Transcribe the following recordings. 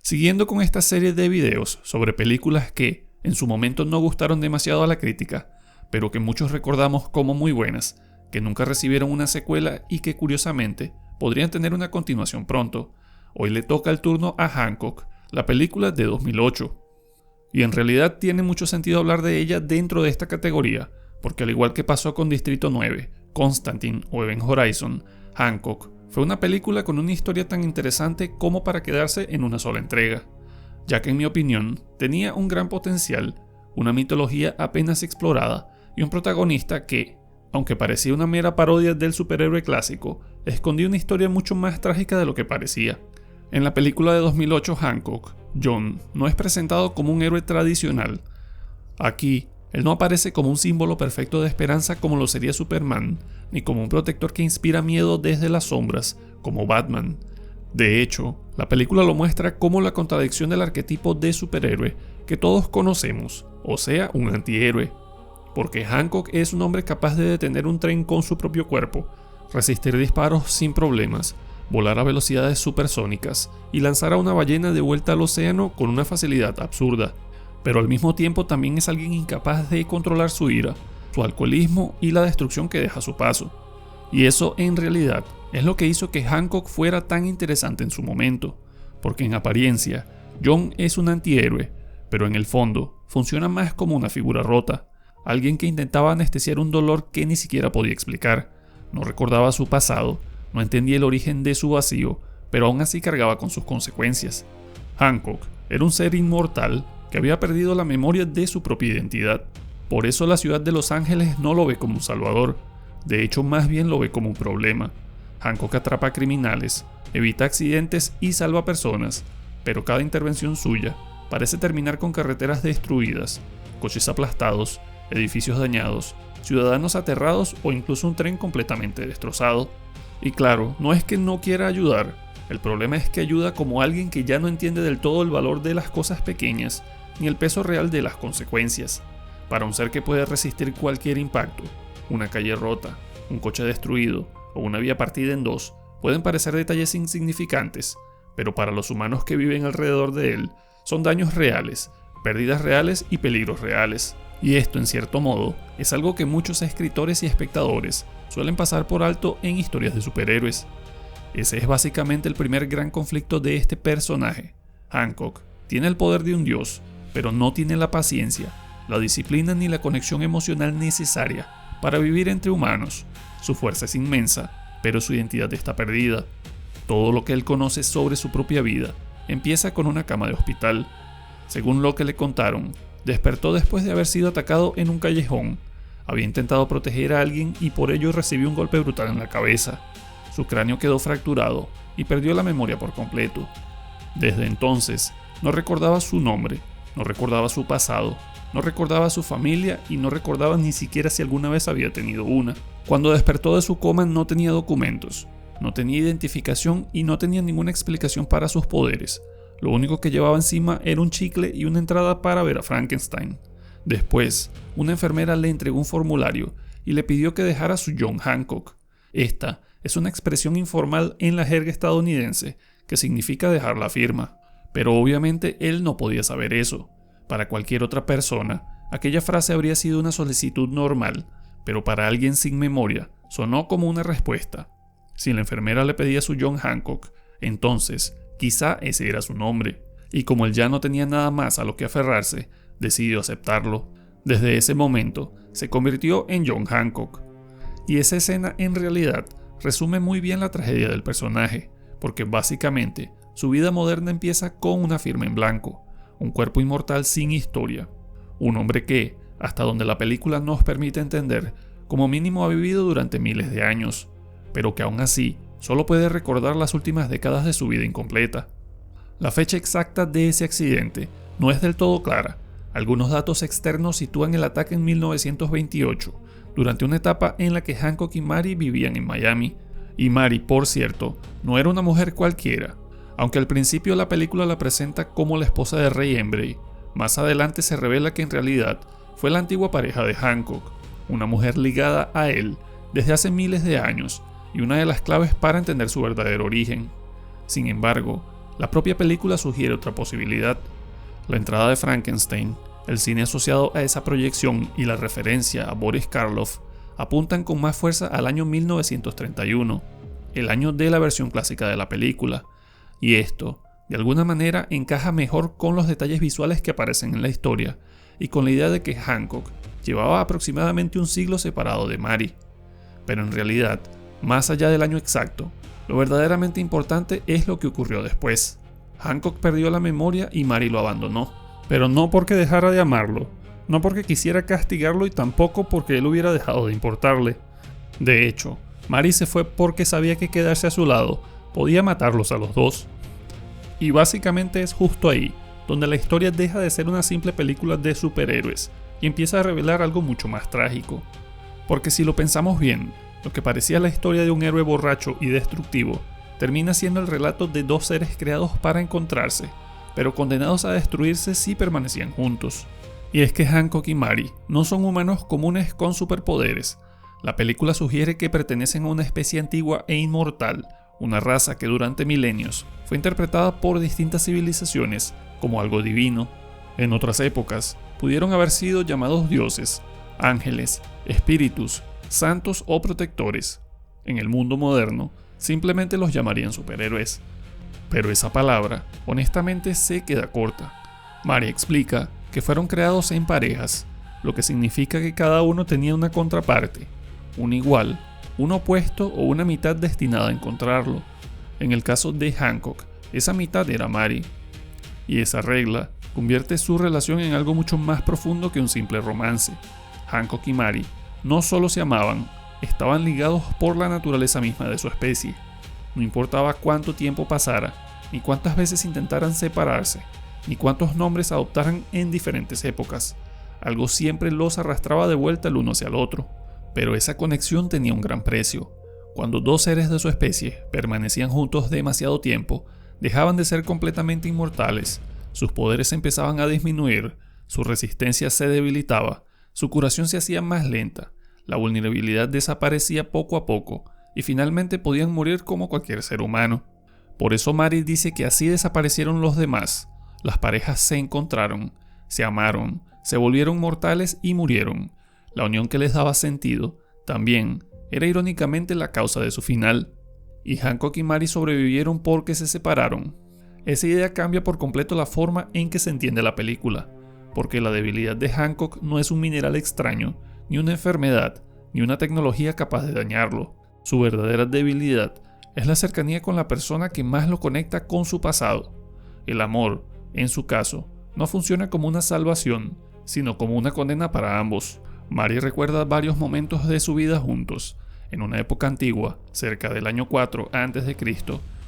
Siguiendo con esta serie de videos sobre películas que en su momento no gustaron demasiado a la crítica, pero que muchos recordamos como muy buenas, que nunca recibieron una secuela y que curiosamente podrían tener una continuación pronto, hoy le toca el turno a Hancock, la película de 2008. Y en realidad tiene mucho sentido hablar de ella dentro de esta categoría, porque al igual que pasó con Distrito 9, Constantine o Event Horizon, Hancock fue una película con una historia tan interesante como para quedarse en una sola entrega, ya que en mi opinión tenía un gran potencial, una mitología apenas explorada y un protagonista que, aunque parecía una mera parodia del superhéroe clásico, escondía una historia mucho más trágica de lo que parecía. En la película de 2008 Hancock, John no es presentado como un héroe tradicional. Aquí, él no aparece como un símbolo perfecto de esperanza como lo sería Superman, ni como un protector que inspira miedo desde las sombras, como Batman. De hecho, la película lo muestra como la contradicción del arquetipo de superhéroe que todos conocemos, o sea, un antihéroe. Porque Hancock es un hombre capaz de detener un tren con su propio cuerpo, resistir disparos sin problemas, volar a velocidades supersónicas y lanzar a una ballena de vuelta al océano con una facilidad absurda. Pero al mismo tiempo también es alguien incapaz de controlar su ira, su alcoholismo y la destrucción que deja a su paso. Y eso en realidad es lo que hizo que Hancock fuera tan interesante en su momento, porque en apariencia John es un antihéroe, pero en el fondo funciona más como una figura rota, alguien que intentaba anestesiar un dolor que ni siquiera podía explicar, no recordaba su pasado, no entendía el origen de su vacío, pero aún así cargaba con sus consecuencias. Hancock era un ser inmortal que había perdido la memoria de su propia identidad. Por eso la ciudad de Los Ángeles no lo ve como un salvador, de hecho más bien lo ve como un problema. Hancock atrapa criminales, evita accidentes y salva personas, pero cada intervención suya parece terminar con carreteras destruidas, coches aplastados, edificios dañados, ciudadanos aterrados o incluso un tren completamente destrozado. Y claro, no es que no quiera ayudar, el problema es que ayuda como alguien que ya no entiende del todo el valor de las cosas pequeñas, ni el peso real de las consecuencias. Para un ser que puede resistir cualquier impacto, una calle rota, un coche destruido o una vía partida en dos pueden parecer detalles insignificantes, pero para los humanos que viven alrededor de él son daños reales, pérdidas reales y peligros reales. Y esto, en cierto modo, es algo que muchos escritores y espectadores suelen pasar por alto en historias de superhéroes. Ese es básicamente el primer gran conflicto de este personaje. Hancock tiene el poder de un dios, pero no tiene la paciencia, la disciplina ni la conexión emocional necesaria para vivir entre humanos. Su fuerza es inmensa, pero su identidad está perdida. Todo lo que él conoce sobre su propia vida empieza con una cama de hospital. Según lo que le contaron, despertó después de haber sido atacado en un callejón. Había intentado proteger a alguien y por ello recibió un golpe brutal en la cabeza. Su cráneo quedó fracturado y perdió la memoria por completo. Desde entonces, no recordaba su nombre, no recordaba su pasado, no recordaba su familia y no recordaba ni siquiera si alguna vez había tenido una. Cuando despertó de su coma no tenía documentos, no tenía identificación y no tenía ninguna explicación para sus poderes. Lo único que llevaba encima era un chicle y una entrada para ver a Frankenstein. Después, una enfermera le entregó un formulario y le pidió que dejara su John Hancock. Esta es una expresión informal en la jerga estadounidense que significa dejar la firma. Pero obviamente él no podía saber eso. Para cualquier otra persona, aquella frase habría sido una solicitud normal, pero para alguien sin memoria, sonó como una respuesta. Si la enfermera le pedía su John Hancock, entonces quizá ese era su nombre, y como él ya no tenía nada más a lo que aferrarse, decidió aceptarlo. Desde ese momento, se convirtió en John Hancock. Y esa escena en realidad resume muy bien la tragedia del personaje, porque básicamente su vida moderna empieza con una firma en blanco, un cuerpo inmortal sin historia, un hombre que, hasta donde la película nos permite entender, como mínimo ha vivido durante miles de años, pero que aún así solo puede recordar las últimas décadas de su vida incompleta. La fecha exacta de ese accidente no es del todo clara. Algunos datos externos sitúan el ataque en 1928, durante una etapa en la que Hancock y Mary vivían en Miami. Y Mary, por cierto, no era una mujer cualquiera. Aunque al principio la película la presenta como la esposa de Ray Embry, más adelante se revela que en realidad fue la antigua pareja de Hancock, una mujer ligada a él desde hace miles de años y una de las claves para entender su verdadero origen. Sin embargo, La propia película sugiere otra posibilidad. La entrada de Frankenstein, el cine asociado a esa proyección y la referencia a Boris Karloff apuntan con más fuerza al año 1931, el año de la versión clásica de la película, y esto, de alguna manera, encaja mejor con los detalles visuales que aparecen en la historia y con la idea de que Hancock llevaba aproximadamente un siglo separado de Mary. Pero en realidad, más allá del año exacto, lo verdaderamente importante es lo que ocurrió después. Hancock perdió la memoria y Mary lo abandonó, pero no porque dejara de amarlo, no porque quisiera castigarlo y tampoco porque él hubiera dejado de importarle. De hecho, Mary se fue porque sabía que quedarse a su lado podía matarlos a los dos. Y básicamente es justo ahí donde la historia deja de ser una simple película de superhéroes y empieza a revelar algo mucho más trágico. Porque si lo pensamos bien, lo que parecía la historia de un héroe borracho y destructivo termina siendo el relato de dos seres creados para encontrarse, pero condenados a destruirse si permanecían juntos. Y es que Hancock y Mary no son humanos comunes con superpoderes. La película sugiere que pertenecen a una especie antigua e inmortal, una raza que durante milenios fue interpretada por distintas civilizaciones como algo divino. En otras épocas pudieron haber sido llamados dioses, ángeles, espíritus, santos o protectores. En el mundo moderno, simplemente los llamarían superhéroes. Pero esa palabra, honestamente, se queda corta. Mary explica que fueron creados en parejas, lo que significa que cada uno tenía una contraparte, un igual, un opuesto o una mitad destinada a encontrarlo. En el caso de Hancock, esa mitad era Mary. Y esa regla convierte su relación en algo mucho más profundo que un simple romance. Hancock y Mary no solo se amaban, estaban ligados por la naturaleza misma de su especie. No importaba cuánto tiempo pasara, ni cuántas veces intentaran separarse, ni cuántos nombres adoptaran en diferentes épocas. Algo siempre los arrastraba de vuelta el uno hacia el otro. Pero esa conexión tenía un gran precio. Cuando dos seres de su especie permanecían juntos demasiado tiempo, dejaban de ser completamente inmortales, sus poderes empezaban a disminuir, su resistencia se debilitaba, su curación se hacía más lenta, la vulnerabilidad desaparecía poco a poco, y finalmente podían morir como cualquier ser humano. Por eso Mary dice que así desaparecieron los demás. Las parejas se encontraron, se amaron, se volvieron mortales y murieron. La unión que les daba sentido, también, era irónicamente la causa de su final. Y Hancock y Mary sobrevivieron porque se separaron. Esa idea cambia por completo la forma en que se entiende la película, porque la debilidad de Hancock no es un mineral extraño, ni una enfermedad, ni una tecnología capaz de dañarlo. Su verdadera debilidad es la cercanía con la persona que más lo conecta con su pasado. El amor, en su caso, no funciona como una salvación, sino como una condena para ambos. Mary recuerda varios momentos de su vida juntos. En una época antigua, cerca del año 4 a.C.,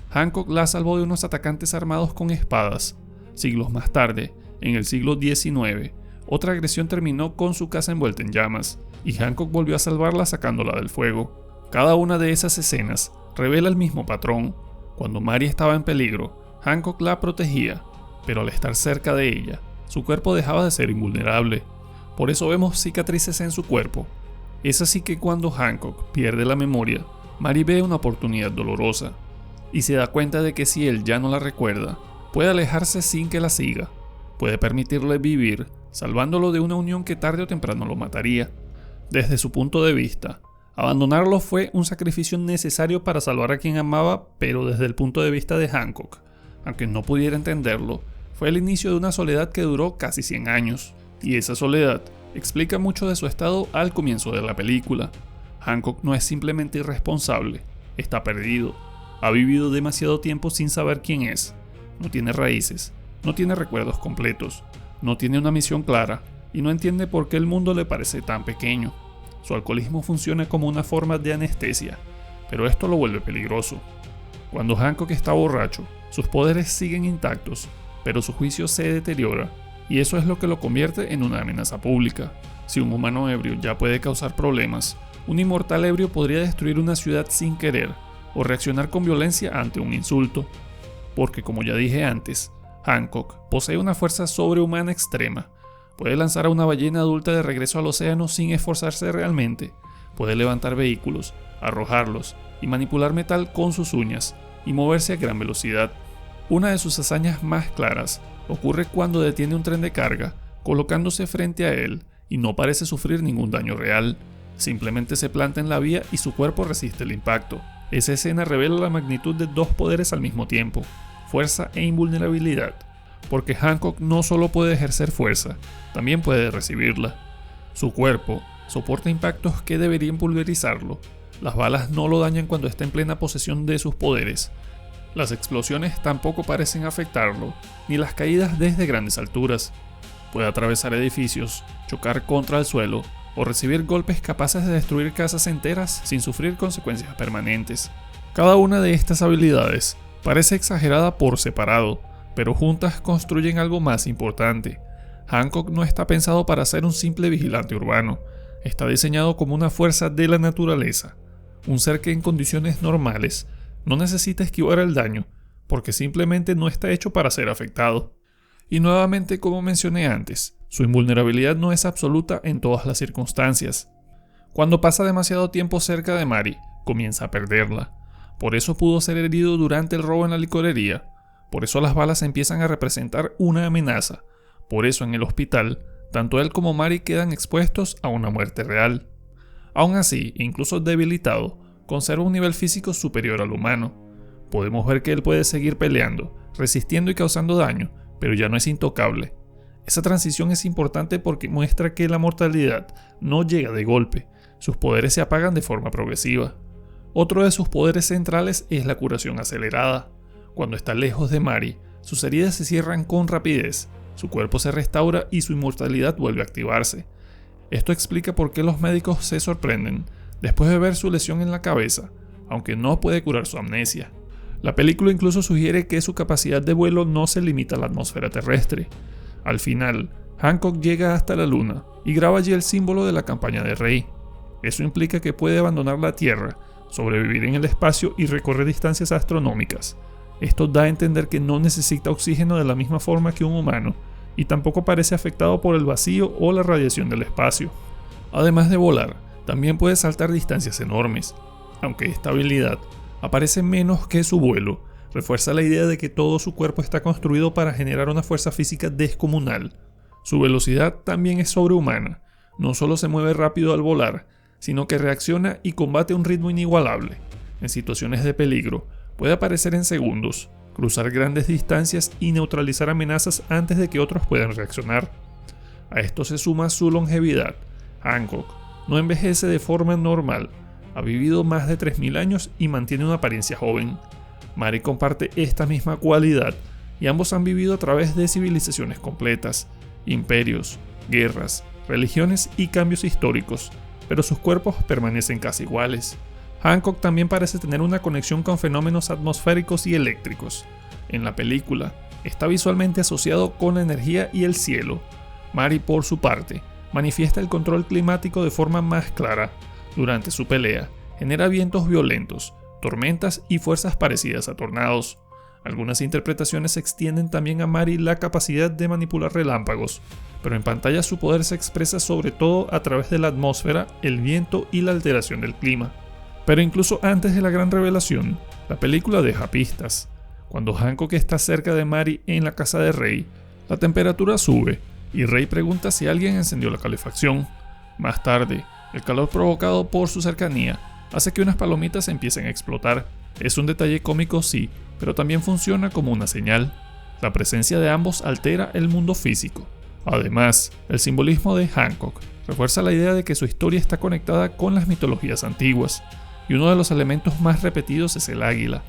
Hancock la salvó de unos atacantes armados con espadas. Siglos más tarde, en el siglo XIX, otra agresión terminó con su casa envuelta en llamas, y Hancock volvió a salvarla sacándola del fuego. Cada una de esas escenas revela el mismo patrón. Cuando Mary estaba en peligro, Hancock la protegía, pero al estar cerca de ella, su cuerpo dejaba de ser invulnerable. Por eso vemos cicatrices en su cuerpo. Es así que cuando Hancock pierde la memoria, Mary ve una oportunidad dolorosa, y se da cuenta de que si él ya no la recuerda, puede alejarse sin que la siga, puede permitirle vivir, salvándolo de una unión que tarde o temprano lo mataría. Desde su punto de vista, abandonarlo fue un sacrificio necesario para salvar a quien amaba, pero desde el punto de vista de Hancock, aunque no pudiera entenderlo, fue el inicio de una soledad que duró casi 100 años, y esa soledad explica mucho de su estado al comienzo de la película. Hancock no es simplemente irresponsable, está perdido, ha vivido demasiado tiempo sin saber quién es, no tiene raíces, no tiene recuerdos completos, no tiene una misión clara y no entiende por qué el mundo le parece tan pequeño. Su alcoholismo funciona como una forma de anestesia, pero esto lo vuelve peligroso. Cuando Hancock está borracho, sus poderes siguen intactos, pero su juicio se deteriora, y eso es lo que lo convierte en una amenaza pública. Si un humano ebrio ya puede causar problemas, un inmortal ebrio podría destruir una ciudad sin querer, o reaccionar con violencia ante un insulto. Porque como ya dije antes, Hancock posee una fuerza sobrehumana extrema. Puede lanzar a una ballena adulta de regreso al océano sin esforzarse realmente. Puede levantar vehículos, arrojarlos y manipular metal con sus uñas y moverse a gran velocidad. Una de sus hazañas más claras ocurre cuando detiene un tren de carga, colocándose frente a él y no parece sufrir ningún daño real. Simplemente se planta en la vía y su cuerpo resiste el impacto. Esa escena revela la magnitud de dos poderes al mismo tiempo, fuerza e invulnerabilidad, porque Hancock no solo puede ejercer fuerza, también puede recibirla. Su cuerpo soporta impactos que deberían pulverizarlo. Las balas no lo dañan cuando está en plena posesión de sus poderes. Las explosiones tampoco parecen afectarlo, ni las caídas desde grandes alturas. Puede atravesar edificios, chocar contra el suelo o recibir golpes capaces de destruir casas enteras sin sufrir consecuencias permanentes. Cada una de estas habilidades parece exagerada por separado, pero juntas construyen algo más importante. Hancock no está pensado para ser un simple vigilante urbano, está diseñado como una fuerza de la naturaleza, un ser que en condiciones normales no necesita esquivar el daño, porque simplemente no está hecho para ser afectado. Y nuevamente, como mencioné antes, su invulnerabilidad no es absoluta en todas las circunstancias. Cuando pasa demasiado tiempo cerca de Mary, comienza a perderla. Por eso pudo ser herido durante el robo en la licorería. Por eso las balas empiezan a representar una amenaza. Por eso en el hospital, tanto él como Mary quedan expuestos a una muerte real. Aún así, incluso debilitado, conserva un nivel físico superior al humano. Podemos ver que él puede seguir peleando, resistiendo y causando daño, pero ya no es intocable. Esa transición es importante porque muestra que la mortalidad no llega de golpe, sus poderes se apagan de forma progresiva. Otro de sus poderes centrales es la curación acelerada. Cuando está lejos de Mary, sus heridas se cierran con rapidez, su cuerpo se restaura y su inmortalidad vuelve a activarse. Esto explica por qué los médicos se sorprenden después de ver su lesión en la cabeza, aunque no puede curar su amnesia. La película incluso sugiere que su capacidad de vuelo no se limita a la atmósfera terrestre. Al final, Hancock llega hasta la Luna y graba allí el símbolo de la campaña de Rey. Eso implica que puede abandonar la Tierra, sobrevivir en el espacio y recorrer distancias astronómicas. Esto da a entender que no necesita oxígeno de la misma forma que un humano, y tampoco parece afectado por el vacío o la radiación del espacio. Además de volar, también puede saltar distancias enormes. Aunque esta habilidad aparece menos que su vuelo, refuerza la idea de que todo su cuerpo está construido para generar una fuerza física descomunal. Su velocidad también es sobrehumana, no solo se mueve rápido al volar, sino que reacciona y combate a un ritmo inigualable. En situaciones de peligro, puede aparecer en segundos, cruzar grandes distancias y neutralizar amenazas antes de que otros puedan reaccionar. A esto se suma su longevidad. Hancock no envejece de forma normal, ha vivido más de 3000 años y mantiene una apariencia joven. Mary comparte esta misma cualidad y ambos han vivido a través de civilizaciones completas, imperios, guerras, religiones y cambios históricos, pero sus cuerpos permanecen casi iguales. Hancock también parece tener una conexión con fenómenos atmosféricos y eléctricos. En la película, está visualmente asociado con la energía y el cielo. Mary, por su parte, manifiesta el control climático de forma más clara. Durante su pelea, genera vientos violentos, tormentas y fuerzas parecidas a tornados. Algunas interpretaciones extienden también a Mary la capacidad de manipular relámpagos, pero en pantalla su poder se expresa sobre todo a través de la atmósfera, el viento y la alteración del clima. Pero incluso antes de la gran revelación, la película deja pistas. Cuando Hancock está cerca de Mary en la casa de Rey, la temperatura sube y Rey pregunta si alguien encendió la calefacción. Más tarde, el calor provocado por su cercanía hace que unas palomitas empiecen a explotar. Es un detalle cómico, sí, pero también funciona como una señal. La presencia de ambos altera el mundo físico. Además, el simbolismo de Hancock refuerza la idea de que su historia está conectada con las mitologías antiguas, y uno de los elementos más repetidos es el águila,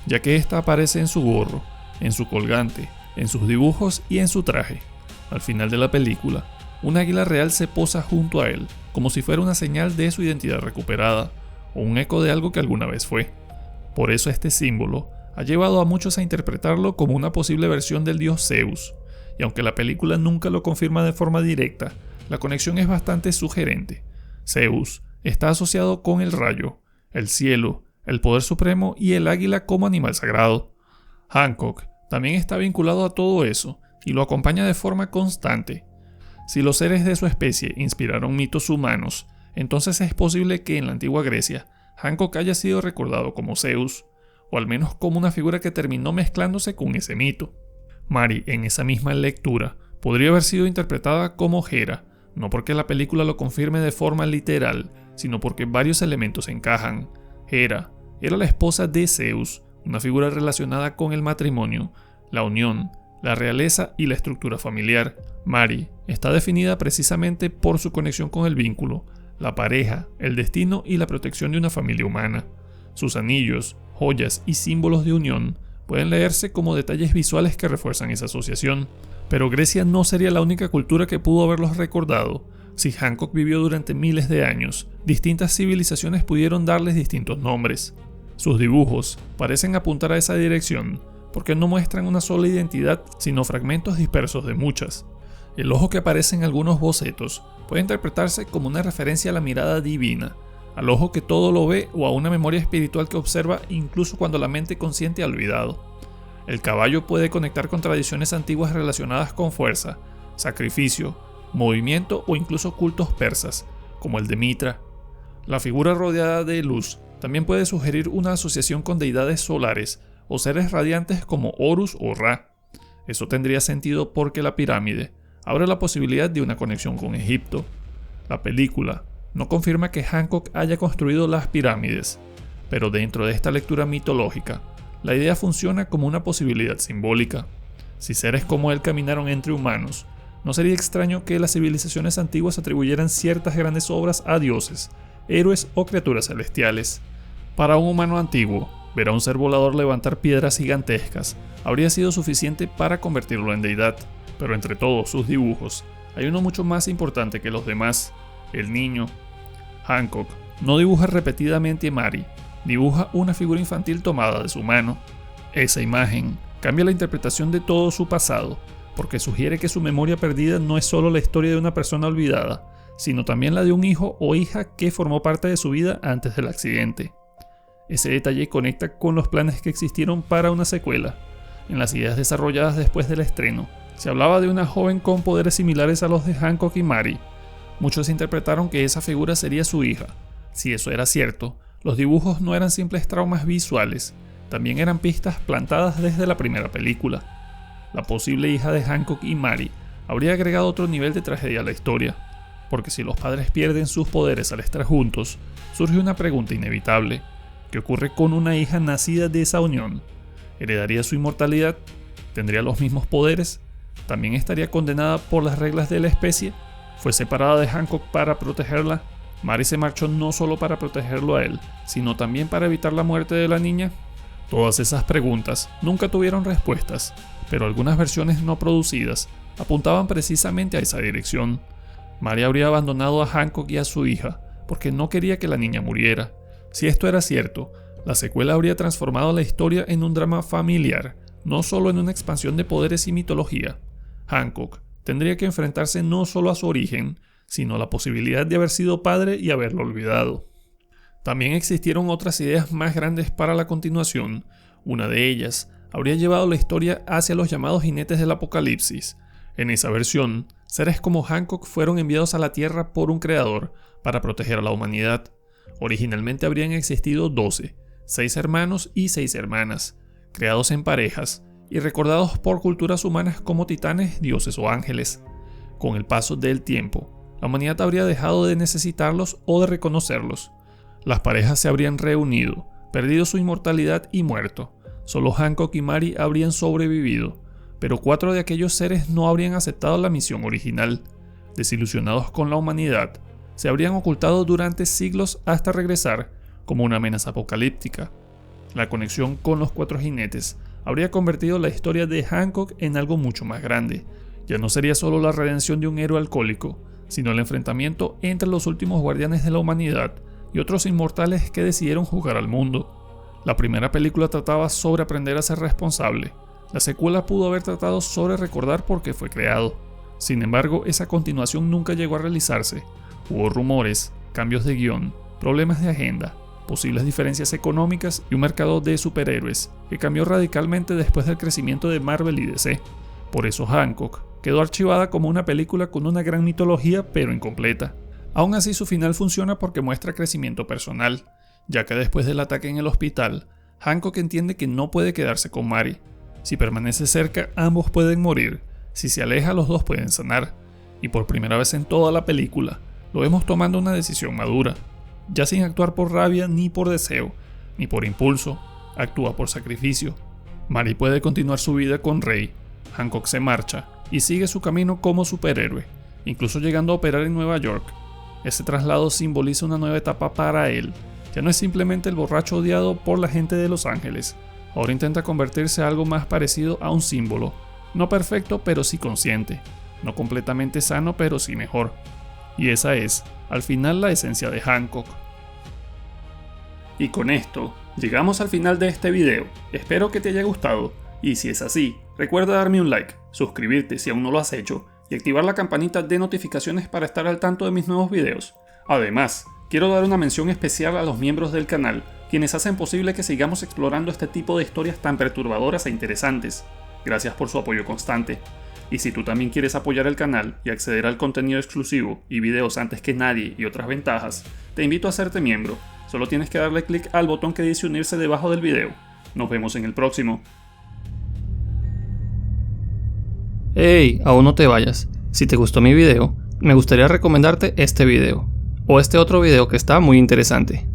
ya que ésta aparece en su gorro, en su colgante, en sus dibujos y en su traje. Al final de la película, un águila real se posa junto a él, como si fuera una señal de su identidad recuperada, o un eco de algo que alguna vez fue. Por eso este símbolo ha llevado a muchos a interpretarlo como una posible versión del dios Zeus, y aunque la película nunca lo confirma de forma directa, la conexión es bastante sugerente. Zeus está asociado con el rayo, el cielo, el poder supremo y el águila como animal sagrado. Hancock también está vinculado a todo eso y lo acompaña de forma constante. Si los seres de su especie inspiraron mitos humanos, entonces es posible que en la antigua Grecia Hancock haya sido recordado como Zeus, o al menos como una figura que terminó mezclándose con ese mito. Mary, en esa misma lectura, podría haber sido interpretada como Hera, no porque la película lo confirme de forma literal, sino porque varios elementos encajan. Hera era la esposa de Zeus, una figura relacionada con el matrimonio, la unión, la realeza y la estructura familiar. Mary está definida precisamente por su conexión con el vínculo, la pareja, el destino y la protección de una familia humana. Sus anillos, joyas y símbolos de unión pueden leerse como detalles visuales que refuerzan esa asociación. Pero Grecia no sería la única cultura que pudo haberlos recordado. Si Hancock vivió durante miles de años, distintas civilizaciones pudieron darles distintos nombres. Sus dibujos parecen apuntar a esa dirección, porque no muestran una sola identidad, sino fragmentos dispersos de muchas. El ojo que aparece en algunos bocetos puede interpretarse como una referencia a la mirada divina, al ojo que todo lo ve o a una memoria espiritual que observa incluso cuando la mente consciente ha olvidado. El caballo puede conectar con tradiciones antiguas relacionadas con fuerza, sacrificio, movimiento o incluso cultos persas, como el de Mitra. La figura rodeada de luz también puede sugerir una asociación con deidades solares o seres radiantes como Horus o Ra. Eso tendría sentido porque la pirámide abre la posibilidad de una conexión con Egipto. La película no confirma que Hancock haya construido las pirámides, pero dentro de esta lectura mitológica, la idea funciona como una posibilidad simbólica. Si seres como él caminaron entre humanos, no sería extraño que las civilizaciones antiguas atribuyeran ciertas grandes obras a dioses, héroes o criaturas celestiales. Para un humano antiguo, ver a un ser volador levantar piedras gigantescas habría sido suficiente para convertirlo en deidad, pero entre todos sus dibujos, hay uno mucho más importante que los demás: el niño. Hancock no dibuja repetidamente a Mary, dibuja una figura infantil tomada de su mano. Esa imagen cambia la interpretación de todo su pasado, porque sugiere que su memoria perdida no es solo la historia de una persona olvidada, sino también la de un hijo o hija que formó parte de su vida antes del accidente. Ese detalle conecta con los planes que existieron para una secuela. En las ideas desarrolladas después del estreno, se hablaba de una joven con poderes similares a los de Hancock y Mary. Muchos interpretaron que esa figura sería su hija. Si eso era cierto, los dibujos no eran simples traumas visuales, también eran pistas plantadas desde la primera película. La posible hija de Hancock y Mary habría agregado otro nivel de tragedia a la historia, porque si los padres pierden sus poderes al estar juntos, surge una pregunta inevitable: ¿qué ocurre con una hija nacida de esa unión? ¿Heredaría su inmortalidad? ¿Tendría los mismos poderes? ¿También estaría condenada por las reglas de la especie? ¿Fue separada de Hancock para protegerla? ¿Mary se marchó no solo para protegerlo a él, sino también para evitar la muerte de la niña? Todas esas preguntas nunca tuvieron respuestas, pero algunas versiones no producidas apuntaban precisamente a esa dirección. Mary habría abandonado a Hancock y a su hija porque no quería que la niña muriera. Si esto era cierto, la secuela habría transformado la historia en un drama familiar, no solo en una expansión de poderes y mitología. Hancock tendría que enfrentarse no solo a su origen, sino a la posibilidad de haber sido padre y haberlo olvidado. También existieron otras ideas más grandes para la continuación. Una de ellas habría llevado la historia hacia los llamados jinetes del apocalipsis. En esa versión, seres como Hancock fueron enviados a la Tierra por un creador para proteger a la humanidad. Originalmente habrían existido 12, 6 hermanos y 6 hermanas, creados en parejas y recordados por culturas humanas como titanes, dioses o ángeles. Con el paso del tiempo, la humanidad habría dejado de necesitarlos o de reconocerlos. Las parejas se habrían reunido, perdido su inmortalidad y muerto. Solo Hancock y Mary habrían sobrevivido, pero 4 de aquellos seres no habrían aceptado la misión original. Desilusionados con la humanidad, se habrían ocultado durante siglos hasta regresar como una amenaza apocalíptica. La conexión con los 4 jinetes habría convertido la historia de Hancock en algo mucho más grande. Ya no sería solo la redención de un héroe alcohólico, sino el enfrentamiento entre los últimos guardianes de la humanidad y otros inmortales que decidieron jugar al mundo. La primera película trataba sobre aprender a ser responsable. La secuela pudo haber tratado sobre recordar por qué fue creado. Sin embargo, esa continuación nunca llegó a realizarse. Hubo rumores, cambios de guión, problemas de agenda, posibles diferencias económicas y un mercado de superhéroes que cambió radicalmente después del crecimiento de Marvel y DC. Por eso Hancock quedó archivada como una película con una gran mitología pero incompleta. Aún así, su final funciona porque muestra crecimiento personal, ya que después del ataque en el hospital, Hancock entiende que no puede quedarse con Mary. Si permanece cerca, ambos pueden morir. Si se aleja, los dos pueden sanar. Y por primera vez en toda la película, lo vemos tomando una decisión madura. Ya sin actuar por rabia ni por deseo, ni por impulso, actúa por sacrificio. Mary puede continuar su vida con Ray. Hancock se marcha y sigue su camino como superhéroe, incluso llegando a operar en Nueva York. Ese traslado simboliza una nueva etapa para él. Ya no es simplemente el borracho odiado por la gente de Los Ángeles. Ahora intenta convertirse en algo más parecido a un símbolo. No perfecto, pero sí consciente. No completamente sano, pero sí mejor. Y esa es, al final, la esencia de Hancock. Y con esto, llegamos al final de este video. Espero que te haya gustado. Y si es así, recuerda darme un like, suscribirte si aún no lo has hecho, y activar la campanita de notificaciones para estar al tanto de mis nuevos videos. Además, quiero dar una mención especial a los miembros del canal, quienes hacen posible que sigamos explorando este tipo de historias tan perturbadoras e interesantes. Gracias por su apoyo constante. Y si tú también quieres apoyar el canal y acceder al contenido exclusivo y videos antes que nadie y otras ventajas, te invito a hacerte miembro. Solo tienes que darle clic al botón que dice unirse debajo del video. Nos vemos en el próximo. Hey, aún no te vayas. Si te gustó mi video, me gustaría recomendarte este video, o este otro video que está muy interesante.